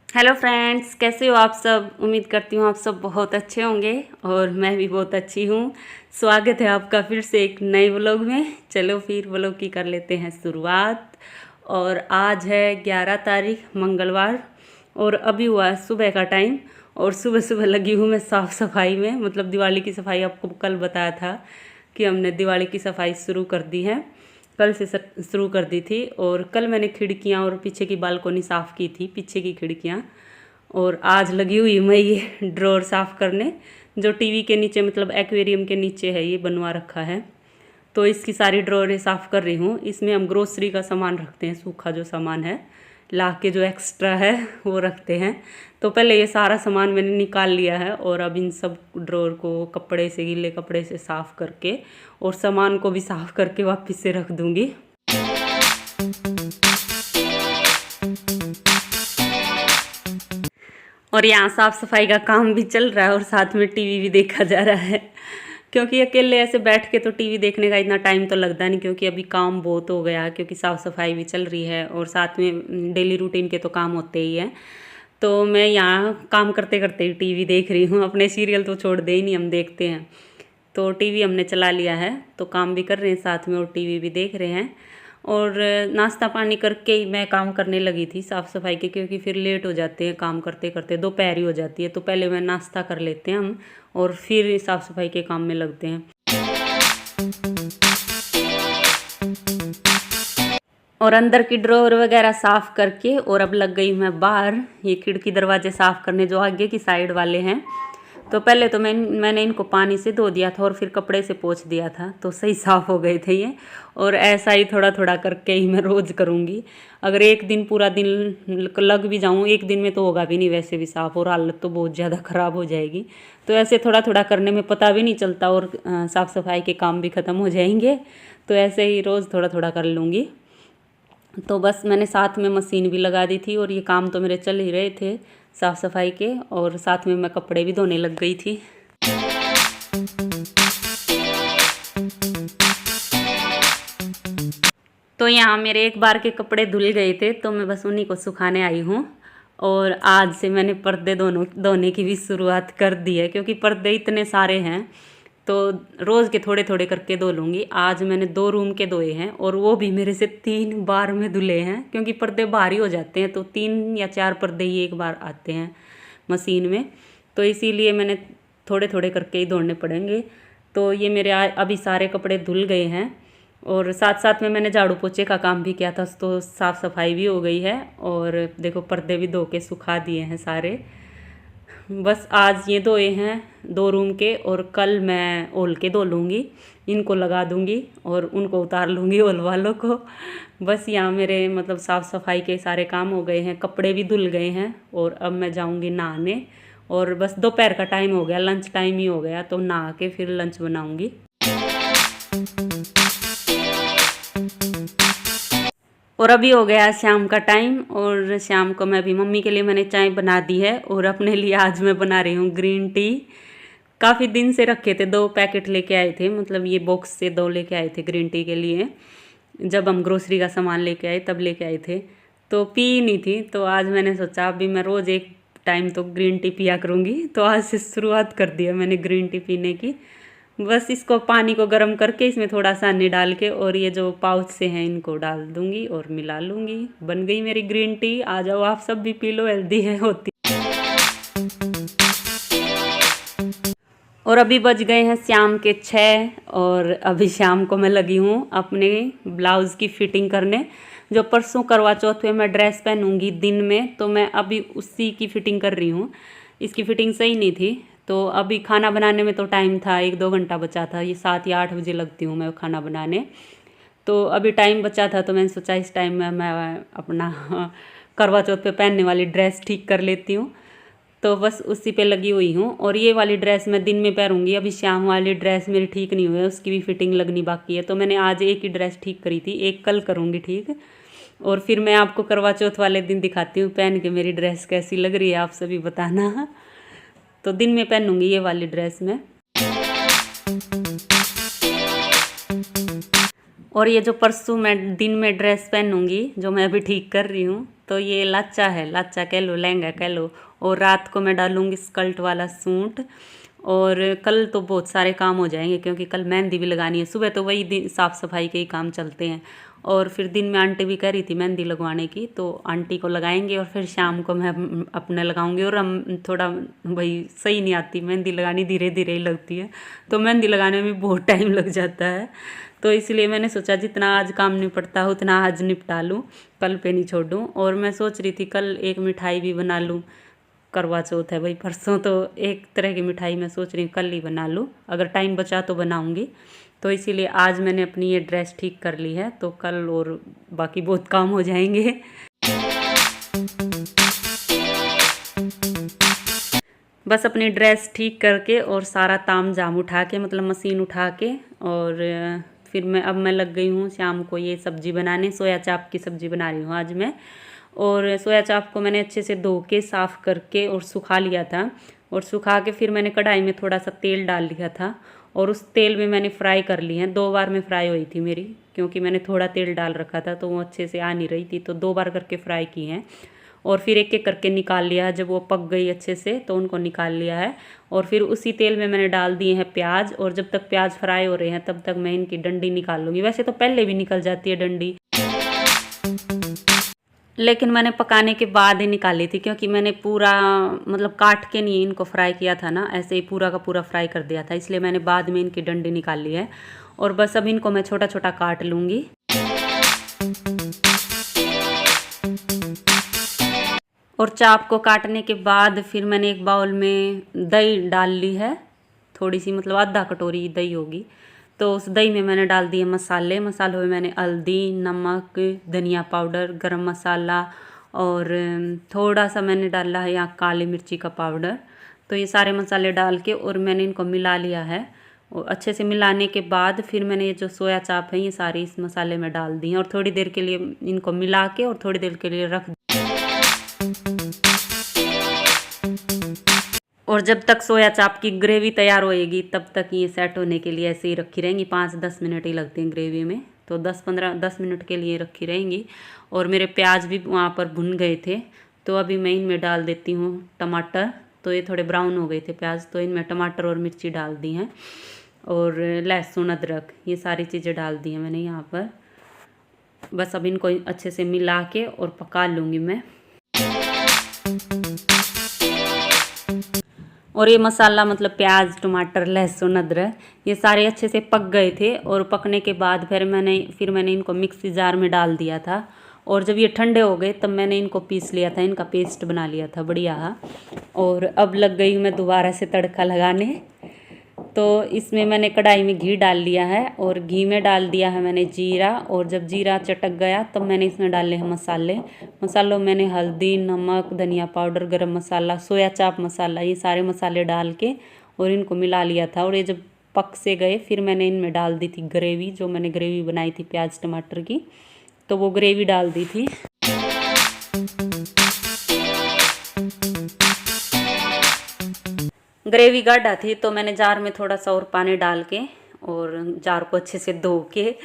Hello friends, कैसे हो आप सब। उम्मीद करती हूँ आप सब बहुत अच्छे होंगे और मैं भी बहुत अच्छी हूँ। स्वागत है आपका फिर से एक नए व्लॉग में। चलो फिर व्लॉग की कर लेते हैं शुरुआत। और आज है 11 तारीख मंगलवार और अभी हुआ है सुबह का टाइम। और सुबह सुबह लगी हूँ मैं साफ़ सफाई में, मतलब दिवाली की सफाई। आपको कल बताया था कि हमने दिवाली की सफाई शुरू कर दी है, कल से शुरू कर दी थी। और कल मैंने खिड़कियाँ और पीछे की बालकोनी साफ़ की थी, पीछे की खिड़कियाँ। और आज लगी हुई मैं ये ड्रॉर साफ़ करने, जो टीवी के नीचे मतलब एक्वेरियम के नीचे है, ये बनवा रखा है। तो इसकी सारी ड्रॉरें साफ़ कर रही हूँ। इसमें हम ग्रोसरी का सामान रखते हैं, सूखा जो सामान है ला के, जो एक्स्ट्रा है वो रखते हैं। तो पहले ये सारा सामान मैंने निकाल लिया है और अब इन सब ड्रॉर को कपड़े से, गीले कपड़े से साफ़ करके और सामान को भी साफ़ करके वापस से रख दूँगी। और यहाँ साफ़ सफाई का काम भी चल रहा है और साथ में टीवी भी देखा जा रहा है, क्योंकि अकेले ऐसे बैठ के तो टीवी देखने का इतना टाइम तो लगता नहीं, क्योंकि अभी काम बहुत हो गया है, क्योंकि साफ़ सफाई भी चल रही है और साथ में डेली रूटीन के तो काम होते ही हैं। तो मैं यहाँ काम करते करते ही टीवी देख रही हूँ। अपने सीरियल तो छोड़ दे ही नहीं, हम देखते हैं। तो टीवी हमने चला लिया है, तो काम भी कर रहे हैं साथ में और टीवी भी देख रहे हैं। और नाश्ता पानी करके ही मैं काम करने लगी थी साफ़ सफाई के, क्योंकि फिर लेट हो जाते हैं काम करते करते, दोपहर ही हो जाती है। तो पहले मैं नाश्ता कर लेते हैं हम और फिर साफ़ सफाई के काम में लगते हैं। और अंदर की ड्रॉर वगैरह साफ़ करके और अब लग गई मैं बाहर ये खिड़की दरवाजे साफ़ करने, जो आगे की साइड वाले हैं। तो पहले तो मैंने इनको पानी से धो दिया था और फिर कपड़े से पोंछ दिया था, तो सही साफ़ हो गए थे ये। और ऐसा ही थोड़ा थोड़ा करके ही मैं रोज़ करूँगी। अगर एक दिन पूरा दिन लग भी जाऊँ, एक दिन में तो होगा भी नहीं वैसे भी साफ़, और हालत तो बहुत ज़्यादा ख़राब हो जाएगी। तो ऐसे थोड़ा थोड़ा करने में पता भी नहीं चलता और साफ़ सफाई के काम भी ख़त्म हो जाएंगे। तो ऐसे ही रोज़ थोड़ा थोड़ा कर लूँगी। तो बस मैंने साथ में मशीन भी लगा दी थी और ये काम तो मेरे चल ही रहे थे साफ़ सफाई के, और साथ में मैं कपड़े भी धोने लग गई थी। तो यहाँ मेरे एक बार के कपड़े धुल गए थे, तो मैं बस उन्हीं को सुखाने आई हूँ। और आज से मैंने पर्दे धोने की भी शुरुआत कर दी है, क्योंकि पर्दे इतने सारे हैं तो रोज़ के थोड़े थोड़े करके धो लूँगी। आज मैंने 2 रूम के धोए हैं और वो भी मेरे से 3 बार में धुले हैं, क्योंकि पर्दे भारी हो जाते हैं। तो 3 या 4 पर्दे ही एक बार आते हैं मशीन में, तो इसीलिए मैंने थोड़े थोड़े करके ही धोने पड़ेंगे। तो ये मेरे अभी सारे कपड़े धुल गए हैं और साथ साथ में मैंने झाड़ू पोछे का काम भी किया था, तो साफ़ सफाई भी हो गई है। और देखो पर्दे भी धो के सुखा दिए हैं सारे। बस आज ये धोए हैं 2 रूम के, और कल मैं ओल के धो लूँगी, इनको लगा दूँगी और उनको उतार लूँगी ओल वालों को। बस यहाँ मेरे मतलब साफ़ सफाई के सारे काम हो गए हैं, कपड़े भी धुल गए हैं। और अब मैं जाऊँगी नहाने, और बस दोपहर का टाइम हो गया, लंच टाइम ही हो गया, तो नहा के फिर लंच बनाऊँगी। और अभी हो गया शाम का टाइम, और शाम को मैं भी मम्मी के लिए मैंने चाय बना दी है और अपने लिए आज मैं बना रही हूँ ग्रीन टी। काफ़ी दिन से रखे थे, 2 पैकेट लेके आए थे, मतलब ये बॉक्स से 2 लेके आए थे ग्रीन टी के लिए। जब हम ग्रोसरी का सामान लेके आए तब लेके आए थे, तो पी नहीं थी। तो आज मैंने सोचा अभी मैं रोज़ एक टाइम तो ग्रीन टी पिया करूँगी, तो आज से शुरुआत कर दिया मैंने ग्रीन टी पीने की। बस इसको पानी को गर्म करके इसमें थोड़ा सा हनी डाल के और ये जो पाउच से हैं इनको डाल दूंगी और मिला लूँगी। बन गई मेरी ग्रीन टी। आ जाओ आप सब भी पी लो, हेल्दी है होती। और अभी बज गए हैं शाम के 6 और अभी शाम को मैं लगी हूँ अपने ब्लाउज़ की फ़िटिंग करने। जो परसों करवा चौथ में मैं ड्रेस पहनूंगी दिन में, तो मैं अभी उसी की फ़िटिंग कर रही हूँ। इसकी फ़िटिंग सही नहीं थी, तो अभी खाना बनाने में तो टाइम था, 1-2 घंटा बचा था। ये 7 या 8 बजे लगती हूँ मैं खाना बनाने, तो अभी टाइम बचा था। तो मैंने सोचा इस टाइम में मैं अपना करवा चौथ पे पहनने वाली ड्रेस ठीक कर लेती हूँ। तो बस उसी पे लगी हुई हूँ। और ये वाली ड्रेस मैं दिन में पहनूंगी, अभी शाम वाली ड्रेस मेरी ठीक नहीं हुई है, उसकी भी फिटिंग लगनी बाकी है। तो मैंने आज एक ही ड्रेस ठीक करी थी, एक कल करूँगी ठीक। और फिर मैं आपको करवा चौथ वाले दिन दिखाती हूँ पहन के मेरी ड्रेस कैसी लग रही है, आप सभी बताना। तो दिन में पहनूंगी ये वाली ड्रेस में। और ये जो परसों मैं दिन में ड्रेस पहनूंगी जो मैं अभी ठीक कर रही हूँ, तो ये लाचा है, लाचा कह लो, लहंगा कह लो। और रात को मैं डालूंगी स्कर्ट वाला सूट। और कल तो बहुत सारे काम हो जाएंगे क्योंकि कल मेहंदी भी लगानी है। सुबह तो वही दिन साफ़ सफाई के ही काम चलते हैं, और फिर दिन में आंटी भी कह रही थी मेहंदी लगवाने की, तो आंटी को लगाएंगे और फिर शाम को मैं अपने लगाऊंगी। और हम थोड़ा भाई सही नहीं आती मेहंदी लगानी, धीरे धीरे ही लगती है, तो मेहंदी लगाने में बहुत टाइम लग जाता है। तो इसलिए मैंने सोचा जितना आज काम निपटता है उतना आज निपटा लूँ, कल पे नहीं छोड़ूँ। और मैं सोच रही थी कल एक मिठाई भी बना लूँ, करवा चौथ है भाई परसों, तो एक तरह की मिठाई मैं सोच रही हूँ कल ही बना लूँ, अगर टाइम बचा तो बनाऊँगी। तो इसीलिए आज मैंने अपनी ये ड्रेस ठीक कर ली है, तो कल और बाकी बहुत काम हो जाएंगे। बस अपनी ड्रेस ठीक करके और सारा ताम झाम उठा के, मतलब मशीन उठा के, और फिर मैं लग गई हूँ शाम को ये सब्ज़ी बनाने। सोया चाप की सब्ज़ी बना रही हूँ आज मैं। और सोया चाप को मैंने अच्छे से धो के साफ़ करके और सुखा लिया था, और सुखा के फिर मैंने कढ़ाई में थोड़ा सा तेल डाल लिया था, और उस तेल में मैंने फ्राई कर ली है। 2 बार में फ्राई हुई थी मेरी, क्योंकि मैंने थोड़ा तेल डाल रखा था तो वो अच्छे से आ नहीं रही थी, तो 2 बार करके फ्राई की हैं। और फिर एक एक करके निकाल लिया है, जब वो पक गई अच्छे से तो उनको निकाल लिया है। और फिर उसी तेल में मैंने डाल दिए हैं प्याज, और जब तक प्याज फ्राई हो रहे हैं तब तक मैं इनकी डंडी निकाल लूँगी। वैसे तो पहले भी निकल जाती है डंडी, लेकिन मैंने पकाने के बाद ही निकाली थी, क्योंकि मैंने पूरा मतलब काट के नहीं इनको फ्राई किया था ना, ऐसे ही पूरा का पूरा फ्राई कर दिया था, इसलिए मैंने बाद में इनकी डंडी निकाल ली है। और बस अब इनको मैं छोटा छोटा काट लूँगी। और चाप को काटने के बाद फिर मैंने एक बाउल में दही डाल ली है, थोड़ी सी, मतलब आधा कटोरी दही होगी। तो उस दही में मैंने डाल दिए मसाले। मसालों में मैंने हल्दी, नमक, धनिया पाउडर, गरम मसाला, और थोड़ा सा मैंने डाला है यहाँ काली मिर्ची का पाउडर। तो ये सारे मसाले डाल के और मैंने इनको मिला लिया है। और अच्छे से मिलाने के बाद फिर मैंने ये जो सोया चाप है ये सारी इस मसाले में डाल दी हैं, और थोड़ी देर के लिए इनको मिला के और थोड़ी देर के लिए रख। और जब तक सोया चाप की ग्रेवी तैयार होएगी तब तक ये सेट होने के लिए ऐसे ही रखी रहेंगी। 5-10 मिनट ही लगते हैं ग्रेवी में, तो 10 मिनट के लिए रखी रहेंगी। और मेरे प्याज भी वहाँ पर भुन गए थे, तो अभी मैं इनमें डाल देती हूँ टमाटर। तो ये थोड़े ब्राउन हो गए थे प्याज, तो इनमें टमाटर और मिर्ची डाल दी हैं, और लहसुन, अदरक, ये सारी चीज़ें डाल दी हैं मैंने यहाँ पर। बस अब इनको अच्छे से मिला के और पका लूँगी मैं। और ये मसाला, मतलब प्याज, टमाटर, लहसुन, अदरक, ये सारे अच्छे से पक गए थे। और पकने के बाद फिर मैंने इनको मिक्सी जार में डाल दिया था। और जब ये ठंडे हो गए तब मैंने इनको पीस लिया था, इनका पेस्ट बना लिया था बढ़िया। और अब लग गई मैं दोबारा से तड़का लगाने। तो इसमें मैंने कढ़ाई में घी डाल लिया है, और घी में डाल दिया है मैंने जीरा। और जब जीरा चटक गया तब मैंने इसमें डाले हैं मसाले। मसालों में मैंने हल्दी, नमक, धनिया पाउडर, गरम मसाला, सोया चाप मसाला, ये सारे मसाले डाल के और इनको मिला लिया था। और ये जब पक से गए फिर मैंने इनमें डाल दी थी ग्रेवी, जो मैंने ग्रेवी बनाई थी प्याज टमाटर की, तो वो ग्रेवी डाल दी थी। ग्रेवी गाढ़ा थी तो मैंने जार में थोड़ा सा और पानी डाल के और जार को अच्छे से धो के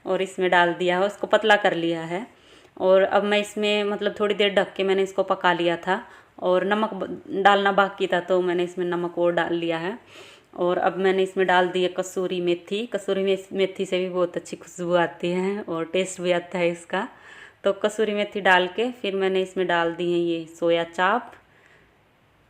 और इसमें डाल दिया है, उसको पतला कर लिया है। और अब मैं इसमें मतलब थोड़ी देर ढक के मैंने इसको पका लिया था, और नमक डालना बाकी था तो मैंने इसमें नमक और डाल लिया है। और अब मैंने इसमें डाल दी है कसूरी मेथी। कसूरी मेथी से भी बहुत अच्छी खुशबू आती है और टेस्ट भी आता है इसका। तो कसूरी मेथी डाल के फिर मैंने इसमें डाल दी है ये सोया चाप।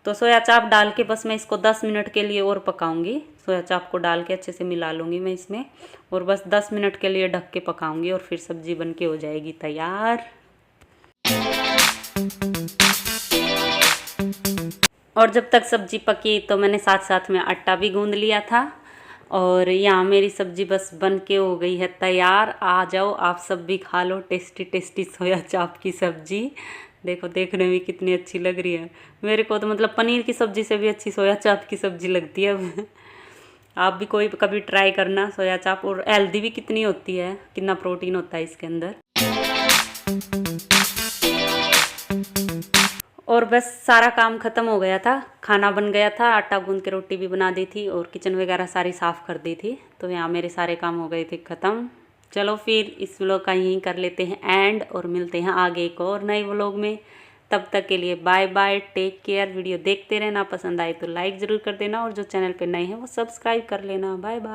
तो सोया चाप डाल के बस मैं इसको 10 मिनट के लिए और पकाऊंगी। सोया चाप को डाल के अच्छे से मिला लूँगी मैं इसमें, और बस 10 मिनट के लिए ढक के पकाऊंगी और फिर सब्जी बन के हो जाएगी तैयार। और जब तक सब्जी पकी तो मैंने साथ साथ में आटा भी गूंद लिया था। और यहाँ मेरी सब्जी बस बन के हो गई है तैयार। आ जाओ आप सब भी खा लो टेस्टी टेस्टी सोया चाप की सब्जी। देखो देखने में कितनी अच्छी लग रही है। मेरे को तो मतलब पनीर की सब्जी से भी अच्छी सोया चाप की सब्जी लगती है। आप भी कोई कभी ट्राई करना सोया चाप। और हेल्दी भी कितनी होती है, कितना प्रोटीन होता है इसके अंदर। और बस सारा काम ख़त्म हो गया था, खाना बन गया था, आटा गूंद के रोटी भी बना दी थी और किचन वगैरह सारी साफ़ कर दी थी। तो यहाँ मेरे सारे काम हो गए थे ख़त्म। चलो फिर इस व्लॉग का यहीं कर लेते हैं एंड, और मिलते हैं आगे एक और नए व्लॉग में। तब तक के लिए bye bye, take care. Video देखते रहना, पसंद आए तो लाइक ज़रूर कर देना, और जो चैनल पे नए हैं वो सब्सक्राइब कर लेना। Bye bye.